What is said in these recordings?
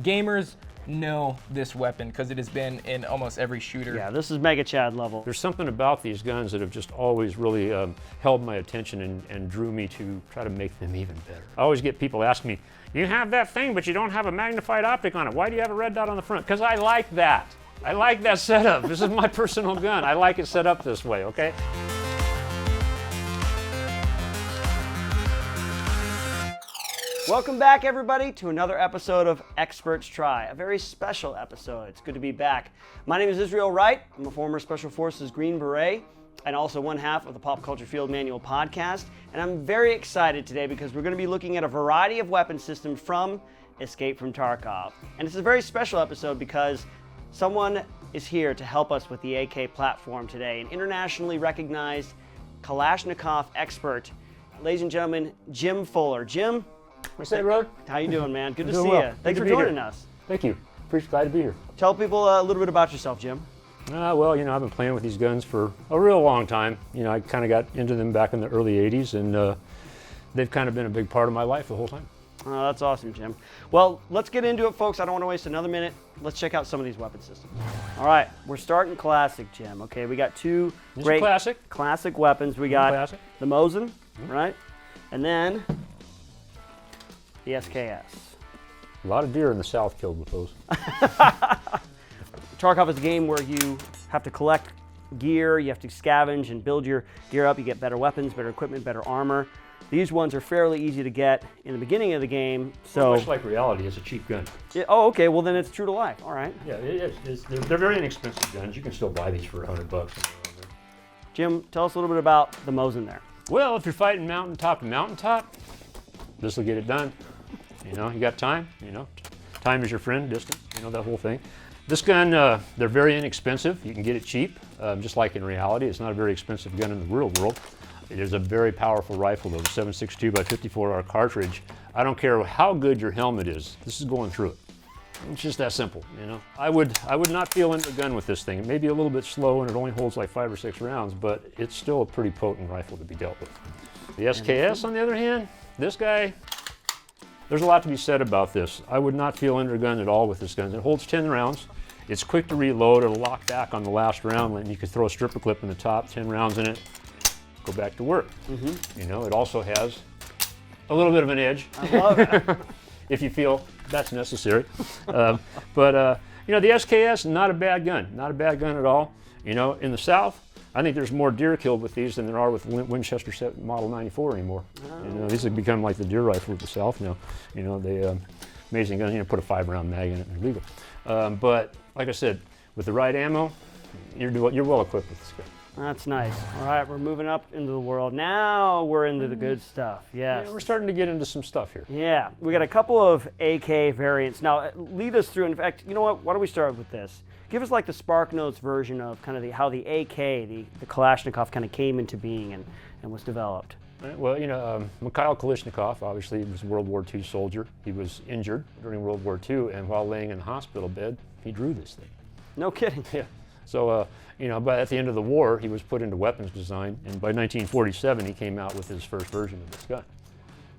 Gamers know this weapon because it has been in almost every shooter. Yeah, this is Mega Chad level. There's something about these guns that have just always really held my attention and drew me to try to make them even better. I always get people asking me, you have that thing, but you don't have a magnified optic on it. Why do you have a red dot on the front? Because I like that. I like that setup. This is my personal gun. I like it set up this way, okay? Welcome back, everybody, to another episode of Experts Try, a very special episode. It's good to be back. My name is Israel Wright. I'm a former Special Forces Green Beret and also one half of the Pop Culture Field Manual podcast. And I'm very excited today because we're going to be looking at a variety of weapon systems from Escape from Tarkov. And it's a very special episode because someone is here to help us with the AK platform today, an internationally recognized Kalashnikov expert. Ladies and gentlemen, Jim Fuller. Jim, What's that, Rod? how you doing, man? Good to Doing see well. you. Thanks for joining us. Thank you. Glad to be here. Tell people a little bit about yourself, Jim. Well, you know, I've been playing with these guns for a real long time. You know, I kind of got into them back in the early 80s, and they've kind of been a big part of my life the whole time. Oh, that's awesome, Jim. Well, let's get into it, folks. I don't want to waste another minute. Let's check out some of these weapon systems. All right, we're starting classic, Jim. Okay, we got two great classic weapons. We got the Mosin, right? And then the SKS. A lot of deer in the south killed with those. Tarkov is a game where you have to collect gear, you have to scavenge and build your gear up. You get better weapons, better equipment, better armor. These ones are fairly easy to get in the beginning of the game. So much like reality, it's a cheap gun. Oh, okay. Well, then it's true to life. All right. Yeah, it is. They're very inexpensive guns. You can still buy these for $100. Jim, tell us a little bit about the Mosin there. Well, if you're fighting mountaintop to mountaintop, this will get it done. You know, you got time. You know, time is your friend. Distance. You know, that whole thing. This gun, they're very inexpensive. You can get it cheap, just like in reality. It's not a very expensive gun in the real world. It is a very powerful rifle, though. The 7.62 by 54R cartridge. I don't care how good your helmet is. This is going through it. It's just that simple, you know. I would not feel into a gun with this thing. It may be a little bit slow, and it only holds like 5 or 6 rounds, but it's still a pretty potent rifle to be dealt with. The SKS, on the other hand, this guy, there's a lot to be said about this. I would not feel into a gun at all with this gun. It holds 10 rounds. It's quick to reload. It'll lock back on the last round, and you can throw a stripper clip in the top, 10 rounds in it, go back to work. You know, it also has a little bit of an edge. I love it. If you feel that's necessary. You know, the SKS, not a bad gun. Not a bad gun at all. You know, in the South, I think there's more deer killed with these than there are with Winchester Model 94 anymore. Oh. You know, these have become like the deer rifle of the South now. You know, they amazing gun. You know, put a 5-round mag in it and legal. But like I said, with the right ammo, you're well equipped with this gun. That's nice. All right, we're moving up into the world. Now we're into the good stuff. Yes. Yeah, we're starting to get into some stuff here. Yeah, we got a couple of AK variants. Now, lead us through. In fact, you know what? Why don't we start with this? Give us like the Spark Notes version of kind of how the AK, the Kalashnikov, kind of came into being and was developed. Right, well, you know, Mikhail Kalashnikov, obviously, was a World War II soldier. He was injured during World War II, and while laying in the hospital bed, he drew this thing. No kidding. Yeah. So, you know, but at the end of the war, he was put into weapons design, and by 1947, he came out with his first version of this gun.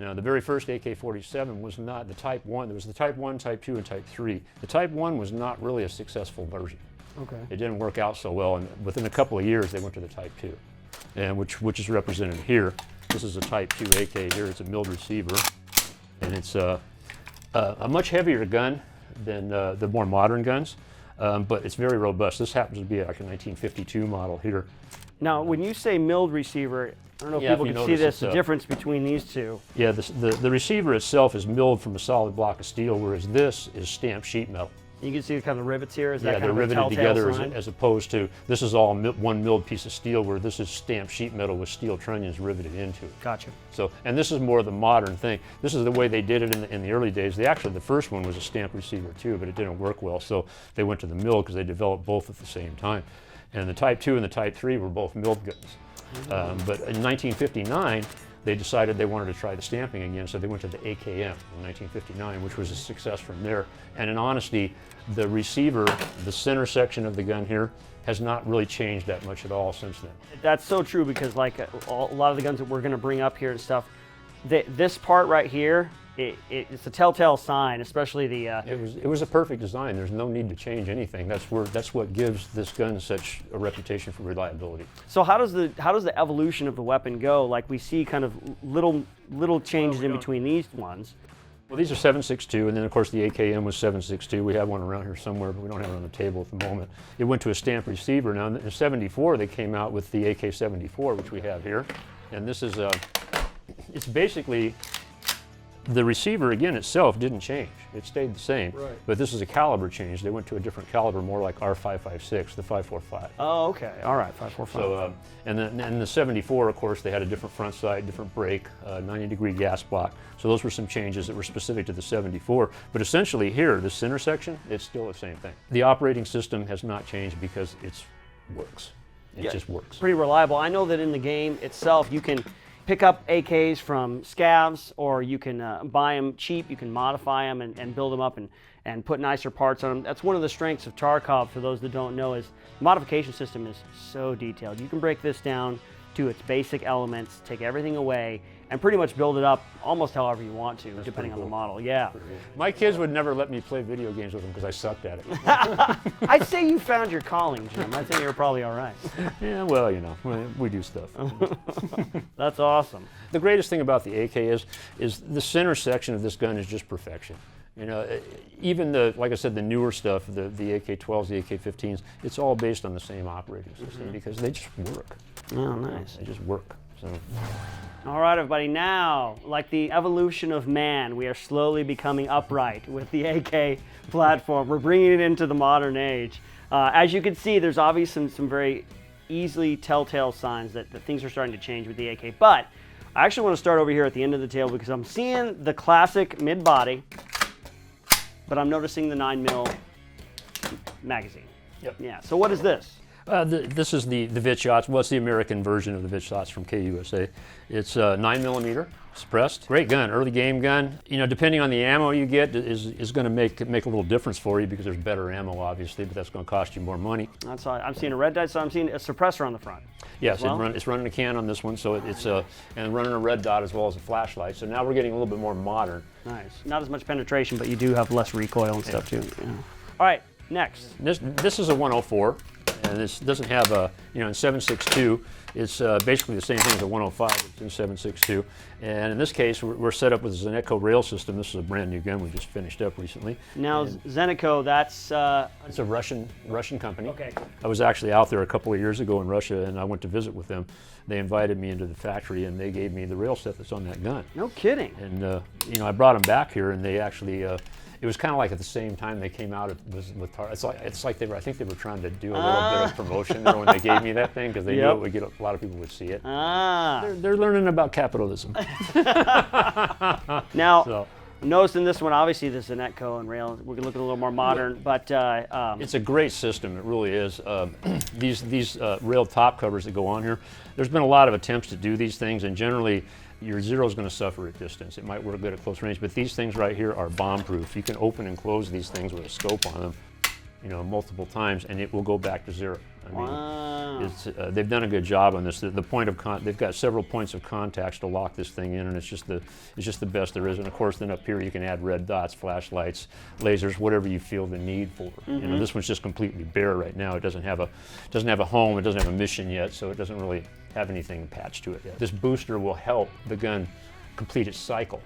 Now, the very first AK-47 was not the Type 1. There was the Type 1, Type 2, and Type 3. The Type 1 was not really a successful version. Okay. It didn't work out so well, and within a couple of years, they went to the Type 2, and which is represented here. This is a Type 2 AK here. It's a milled receiver, and it's a much heavier gun than the more modern guns. But it's very robust. This happens to be like a 1952 model here. Now, when you say milled receiver, I don't know if people can see this, the difference between these two. Yeah, the receiver itself is milled from a solid block of steel, whereas this is stamped sheet metal. You can see the kind of rivets here. Is yeah, that kind they're of a riveted together sign? as opposed to, this is all one milled piece of steel, where this is stamped sheet metal with steel trunnions riveted into it. Gotcha. So, and this is more the modern thing. This is the way they did it in the early days. The first one was a stamped receiver too, but it didn't work well, so they went to the mill because they developed both at the same time. And the Type 2 and the Type 3 were both milled guns. But in 1959, they decided they wanted to try the stamping again, so they went to the AKM in 1959, which was a success from there. And in honesty, the receiver, the center section of the gun here, has not really changed that much at all since then. That's so true, because like a lot of the guns that we're going to bring up here and stuff, this part right here it's a telltale sign, especially the. It was a perfect design. There's no need to change anything. That's what gives this gun such a reputation for reliability. So how does the evolution of the weapon go? Like we see kind of little changes in between these ones. Well, these are 7.62, and then of course the AKM was 7.62. We have one around here somewhere, but we don't have it on the table at the moment. It went to a stamped receiver. Now in the 74, they came out with the AK-74, which we have here, and this is it's basically. The receiver, again, itself didn't change. It stayed the same. Right. But this is a caliber change. They went to a different caliber, more like R556, the 545. Oh, okay. All right, 545. So, and then in the 74, of course, they had a different front sight, different brake, 90-degree gas block. So those were some changes that were specific to the 74. But essentially here, the center section, it's still the same thing. The operating system has not changed because it works. It just works. Pretty reliable. I know that in the game itself, you can pick up AKs from scavs, or you can buy them cheap. You can modify them and build them up and put nicer parts on them. That's one of the strengths of Tarkov, for those that don't know, is the modification system is so detailed. You can break this down to its basic elements, take everything away, and pretty much build it up almost however you want to, depending on the model. Yeah. My kids would never let me play video games with them because I sucked at it. I'd say you found your calling, Jim. I think you're probably all right. Yeah, well, you know, we do stuff. That's awesome. The greatest thing about the AK is the center section of this gun is just perfection. You know, even like I said, the newer stuff, the AK-12s, the AK-15s, it's all based on the same operating system because they just work. Oh, nice. They just work. So. All right, everybody. Now, like the evolution of man, we are slowly becoming upright with the AK platform. We're bringing it into the modern age. As you can see, there's obviously some very easily telltale signs that things are starting to change with the AK. But I actually want to start over here at the end of the tail because I'm seeing the classic mid-body, but I'm noticing the 9mm magazine. Yep. Yeah. So what is this? This is the Vityaz. Well, it's the American version of the Vityaz from KUSA. It's 9mm suppressed. Great gun, early game gun. You know, depending on the ammo you get is going to make a little difference for you because there's better ammo, obviously, but that's going to cost you more money. That's all. I'm seeing a red dot, so I'm seeing a suppressor on the front. Yes, well? it's running a can on this one, so it's and running a red dot as well as a flashlight. So now we're getting a little bit more modern. Nice. Not as much penetration, but you do have less recoil and stuff too. Yeah. All right, next. This is a 104. And this doesn't have a, you know, in 7.62, it's basically the same thing as a 105. It's in 7.62. And in this case, we're set up with a Zenitco rail system. This is a brand new gun we just finished up recently. Now, Zenitco, that's... It's a Russian company. Okay. I was actually out there a couple of years ago in Russia, and I went to visit with them. They invited me into the factory, and they gave me the rail set that's on that gun. No kidding. And, you know, I brought them back here, and they actually... it was kind of like at the same time they came out with Tarkov. It's like I think they were trying to do a little bit of promotion there when they gave me that thing because they knew it would get a lot of people would see it. They're learning about capitalism. Now, so. Noticing this one, obviously the Zenitco and rail, we're going to look a little more modern, but... it's a great system, it really is. These rail top covers that go on here, there's been a lot of attempts to do these things, and generally your Zero is going to suffer at distance. It might work good at close range, but these things right here are bomb-proof. You can open and close these things with a scope on them, you know, multiple times, and it will go back to zero. I mean, wow. They've done a good job on this. The point of they've got several points of contacts to lock this thing in, and it's just the best there is. And of course, then up here you can add red dots, flashlights, lasers, whatever you feel the need for. You know, this one's just completely bare right now. It doesn't have a home. It doesn't have a mission yet, so it doesn't really have anything patched to it yet. This booster will help the gun complete its cycle.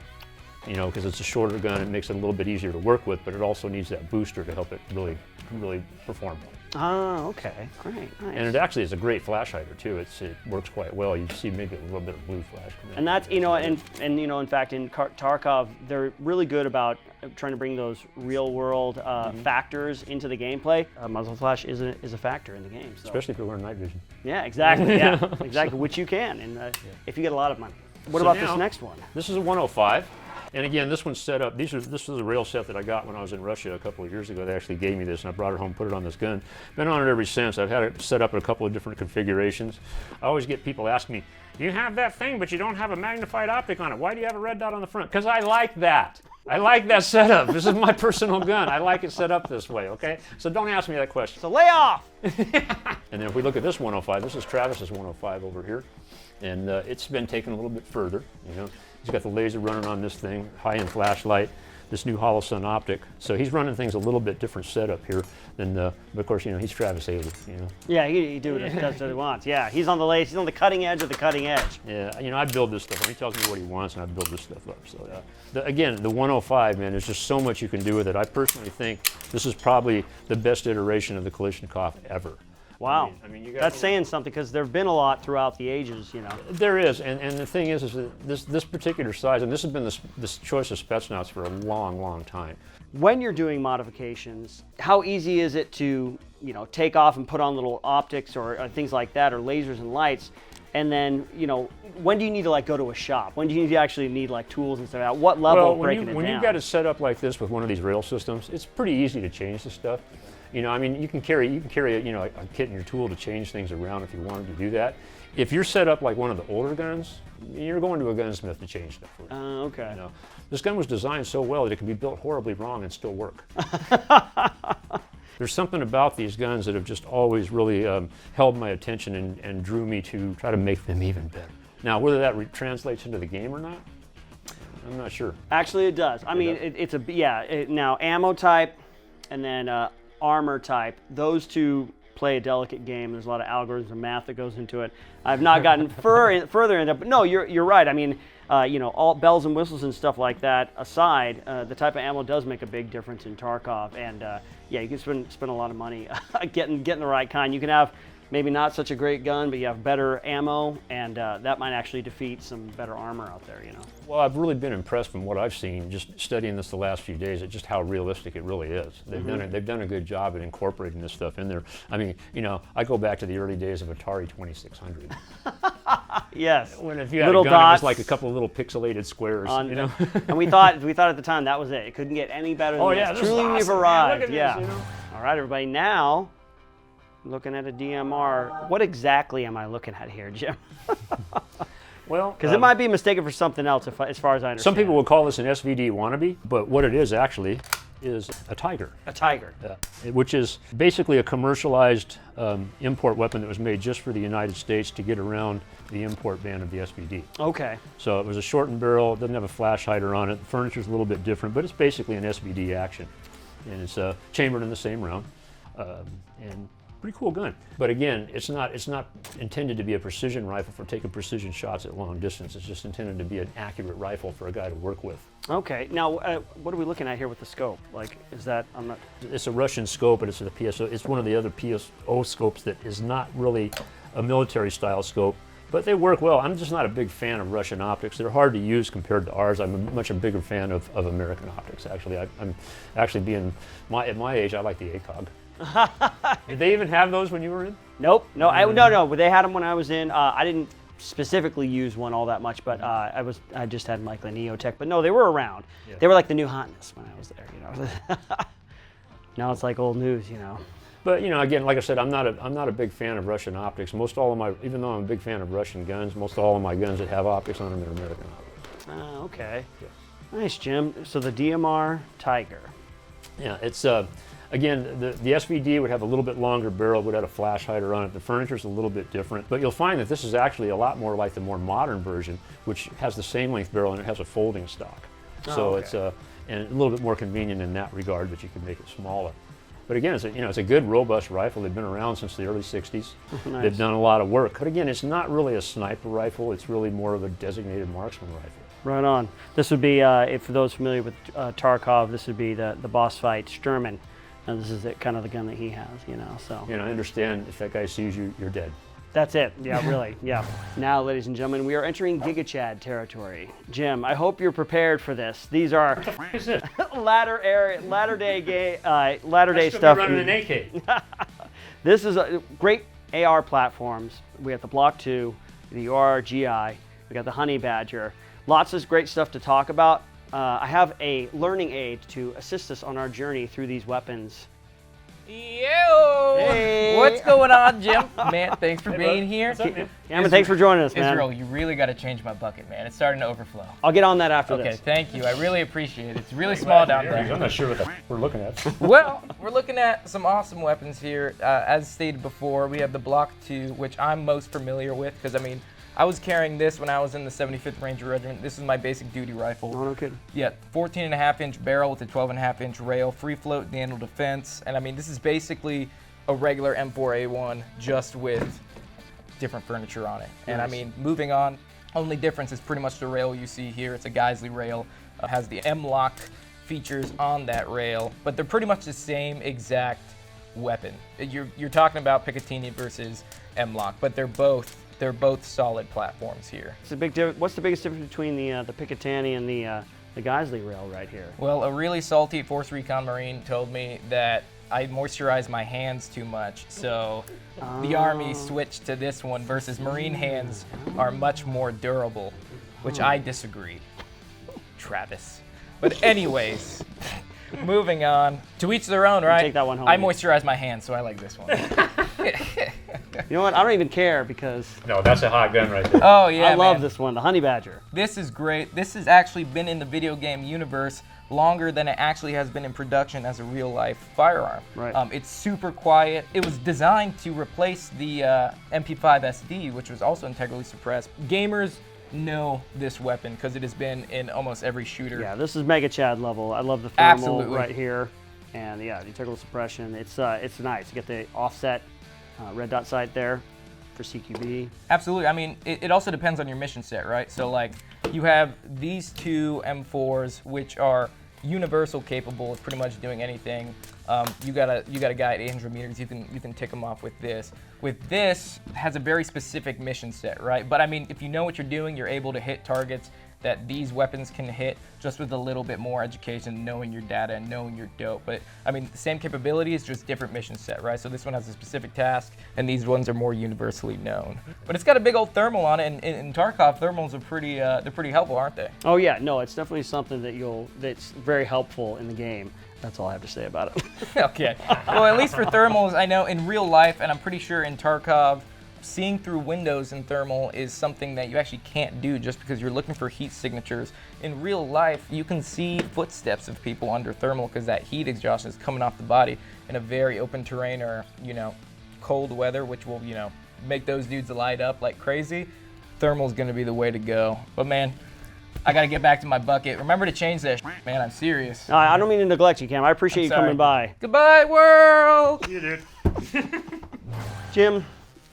You know, because it's a shorter gun, it makes it a little bit easier to work with, but it also needs that booster to help it really perform well. Oh, okay, great, nice. And it actually is a great flash hider too. It works quite well. You see maybe a little bit of blue flash come in. And that's, you know, and you know, in fact, in Tarkov, they're really good about trying to bring those real-world factors into the gameplay. Muzzle flash is a factor in the game, so. Especially if you're wearing night vision. Yeah, exactly. Yeah, exactly. Which you can, and if you get a lot of money. What about this next one? This is a 105. And again, this one's set up. This is a rail set that I got when I was in Russia a couple of years ago. They actually gave me this, and I brought it home, put it on this gun. Been on it ever since. I've had it set up in a couple of different configurations. I always get people asking me, "You have that thing, but you don't have a magnified optic on it. Why do you have a red dot on the front?" Because I like that. I like that setup. This is my personal gun. I like it set up this way, okay? So don't ask me that question. So lay off! And then if we look at this 105, this is Travis's 105 over here. And it's been taken a little bit further, you know. He's got the laser running on this thing, high-end flashlight, this new hollow sun optic. So he's running things a little bit different setup here than, but of course, he's Travis Haley, Yeah, he does what he wants. Yeah, he's on the cutting edge of the cutting edge. Yeah, I build this stuff. He tells me what he wants, and I build this stuff up. So again, the 105, man, there's just so much you can do with it. I personally think this is probably the best iteration of the Kalashnikov ever. Wow, you that's saying something, because there have been a lot throughout the ages, There is, and the thing is that this particular size, and this has been this choice of Spetsnaz for a long, long time. When you're doing modifications, how easy is it to, take off and put on little optics or things like that, or lasers and lights? And then, when do you need to go to a shop? When do you actually need tools and stuff? At what level of breaking it down? When you've got it set up like this with one of these rail systems, it's pretty easy to change the stuff. You can carry a kit and your tool to change things around if you wanted to do that. If you're set up like one of the older guns, you're going to a gunsmith to change stuff for you. Okay. This gun was designed so well that it can be built horribly wrong and still work. There's something about these guns that have just always really held my attention and drew me to try to make them even better. Now, whether that translates into the game or not, I'm not sure. Actually, it does. Now ammo type and then armor type, those two play a delicate game. There's a lot of algorithms and math that goes into it. I've not gotten further into it, but no, you're right. All bells and whistles and stuff like that aside, the type of ammo does make a big difference in Tarkov, and you can spend a lot of money getting the right kind. You can have maybe not such a great gun, but you have better ammo, and that might actually defeat some better armor out there, Well, I've really been impressed from what I've seen, just studying this the last few days, at just how realistic it really is. They've done a good job at incorporating this stuff in there. I go back to the early days of Atari 2600. Yes. When if you had little a gun, dots it was like a couple of little pixelated squares, And we thought at the time that was it. It couldn't get any better than this. This Truly, is we've awesome, arrived. man. Look at this, All right, everybody. Now, looking at a DMR. What exactly am I looking at here, Jim? Well, because it might be mistaken for something else, as far as I understand. Some people will call this an SVD wannabe, but what it is actually is a Tiger. A Tiger. Which is basically a commercialized import weapon that was made just for the United States to get around the import ban of the SVD. Okay. So it was a shortened barrel, it doesn't have a flash hider on it, the furniture's a little bit different, but it's basically an SVD action. And it's chambered in the same round. And pretty cool gun. But again, it's not intended to be a precision rifle for taking precision shots at long distance. It's just intended to be an accurate rifle for a guy to work with. Okay. Now, what are we looking at here with the scope? Is that, It's a Russian scope, but it's a PSO. It's one of the other PSO scopes that is not really a military style scope, but they work well. I'm just not a big fan of Russian optics. They're hard to use compared to ours. I'm much a bigger fan of American optics, actually. I'm actually at my age, I like the ACOG. Did they even have those when you were in? Nope. No. But they had them when I was in. I didn't specifically use one all that much, but I just had like the Neotech. But no, they were around. Yeah. They were like the new hotness when I was there. Now it's like old news, But again, like I said, I'm not a big fan of Russian optics. Even though I'm a big fan of Russian guns, most all of my guns that have optics on them are American optics. Okay. Yeah. Nice, Jim. So the DMR Tiger. Yeah, it's again, the SVD would have a little bit longer barrel, would have a flash hider on it. The furniture's a little bit different, but you'll find that this is actually a lot more like the more modern version, which has the same length barrel and it has a folding stock. So it's and a little bit more convenient in that regard, but you can make it smaller. But again, it's a good, robust rifle. They've been around since the early 60s. Nice. They've done a lot of work. But again, it's not really a sniper rifle. It's really more of a designated marksman rifle. Right on. This would be, for those familiar with Tarkov, this would be the boss fight, Sturman. And this is kind of the gun that he has, so. I understand if that guy sees you, you're dead. That's it. Yeah, really. Yeah. Now, ladies and gentlemen, we are entering Giga Chad territory. Jim, I hope you're prepared for this. These are What is this? latter day stuff. Running an AK. This is a great AR platforms. We have the Block II, the URGI, we got the Honey Badger. Lots of great stuff to talk about. I have a learning aid to assist us on our journey through these weapons. Yo! Hey! What's going on, Jim? Man, thanks for being here. What's up, man? Cameron, thanks for joining us, man. Israel, you really got to change my bucket, man. It's starting to overflow. I'll get on that after Okay, this. thank you. I really appreciate it. It's really small down there. I'm not sure what we're looking at. Well, we're looking at some awesome weapons here. As stated before, we have the Block II, which I'm most familiar with because, I was carrying this when I was in the 75th Ranger Regiment. This is my basic duty rifle. Oh, no kidding. Yeah, 14.5-inch barrel with a 12.5-inch rail, free float handle defense. And I mean, this is basically a regular M4A1 just with different furniture on it. And I mean, moving on, only difference is pretty much the rail you see here. It's a Geisley rail. It has the M-lock features on that rail, but they're pretty much the same exact weapon. You're talking about Picatinny versus M-lock, but they're both solid platforms here. It's a big what's the biggest difference between the Picatinny and the Geisley rail right here? Well, a really salty Force Recon Marine told me that I moisturize my hands too much, so the Army switched to this one versus Marine hands are much more durable, which I disagree. Travis. But anyways, moving on. To each their own, right? Take that one home. I moisturize my hands, so I like this one. You know what? I don't even care because No, that's a hot gun right there. Oh yeah, I love man. this one, the Honey Badger. This is great. This has actually been in the video game universe longer than it actually has been in production as a real life firearm. Right. It's super quiet. It was designed to replace the MP5 SD, which was also integrally suppressed. Gamers know this weapon because it has been in almost every shooter. Yeah, this is Mega Chad level. I love the thermal Absolutely. right here, and yeah, the integral suppression. It's nice. You get the offset red dot sight there for CQB. Absolutely. I mean, it also depends on your mission set, right? So like, you have these two M4s, which are universal capable of pretty much doing anything. You got a guy at 800 meters. You can tick them off with this. With this, has a very specific mission set, right? But I mean, if you know what you're doing, you're able to hit targets that these weapons can hit just with a little bit more education, knowing your data and knowing your dope. But I mean, the same capabilities, just different mission set, right? So this one has a specific task, and these ones are more universally known. But it's got a big old thermal on it, and in Tarkov, thermals are they're pretty helpful, aren't they? Oh yeah, no, it's definitely something that's very helpful in the game. That's all I have to say about it. Okay. Well, at least for thermals, I know in real life, and I'm pretty sure in Tarkov, seeing through windows in thermal is something that you actually can't do just because you're looking for heat signatures. In real life, you can see footsteps of people under thermal because that heat exhaustion is coming off the body in a very open terrain or, cold weather, which will, make those dudes light up like crazy. Thermal's gonna be the way to go. But man, I gotta get back to my bucket. Remember to change that man, I'm serious. I don't mean to neglect you, Cam. I appreciate you sorry. coming by. Goodbye, world! You did. Jim,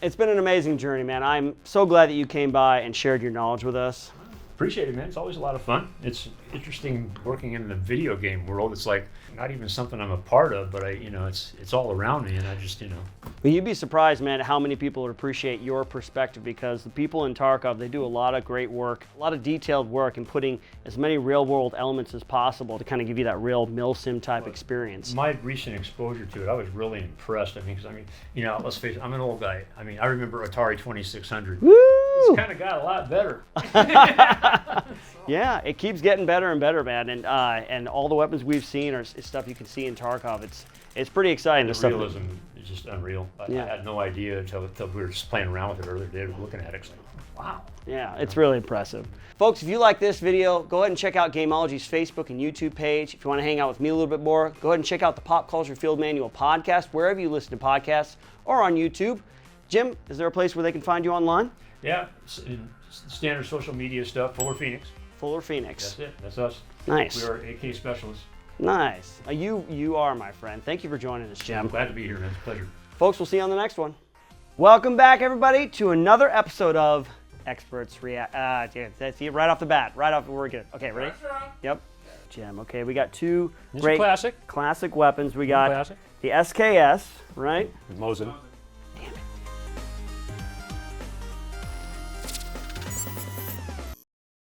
it's been an amazing journey, man. I'm so glad that you came by and shared your knowledge with us. Appreciate it, man. It's always a lot of fun. It's interesting working in the video game world. It's like not even something I'm a part of, but it's all around me, and I just, Well, you'd be surprised, man, at how many people would appreciate your perspective because the people in Tarkov, they do a lot of great work, a lot of detailed work in putting as many real-world elements as possible to kind of give you that real milsim type experience. My recent exposure to it, I was really impressed. Because let's face it, I'm an old guy. I remember Atari 2600. Woo! It's kind of got a lot better. Yeah, it keeps getting better and better, man. And all the weapons we've seen are stuff you can see in Tarkov. It's pretty exciting. The stuff realism is just unreal. I had no idea until we were just playing around with it earlier today, looking at it. It's like, wow. Yeah, it's really impressive. Folks, if you like this video, go ahead and check out Gamology's Facebook and YouTube page. If you want to hang out with me a little bit more, go ahead and check out the Pop Culture Field Manual podcast, wherever you listen to podcasts, or on YouTube. Jim, is there a place where they can find you online? Yeah, standard social media stuff, Fuller Phoenix. Fuller Phoenix. That's it, that's us. Nice. We are AK specialists. Nice. You are, my friend. Thank you for joining us, Jim. I'm glad to be here, man. It's a pleasure. Folks, we'll see you on the next one. Welcome back, everybody, to another episode of Experts React. See, right off the bat. We're good. Okay, ready? Yep. Jim, okay, we got two This great is classic weapons. We got classic. the SKS, right? Mosin.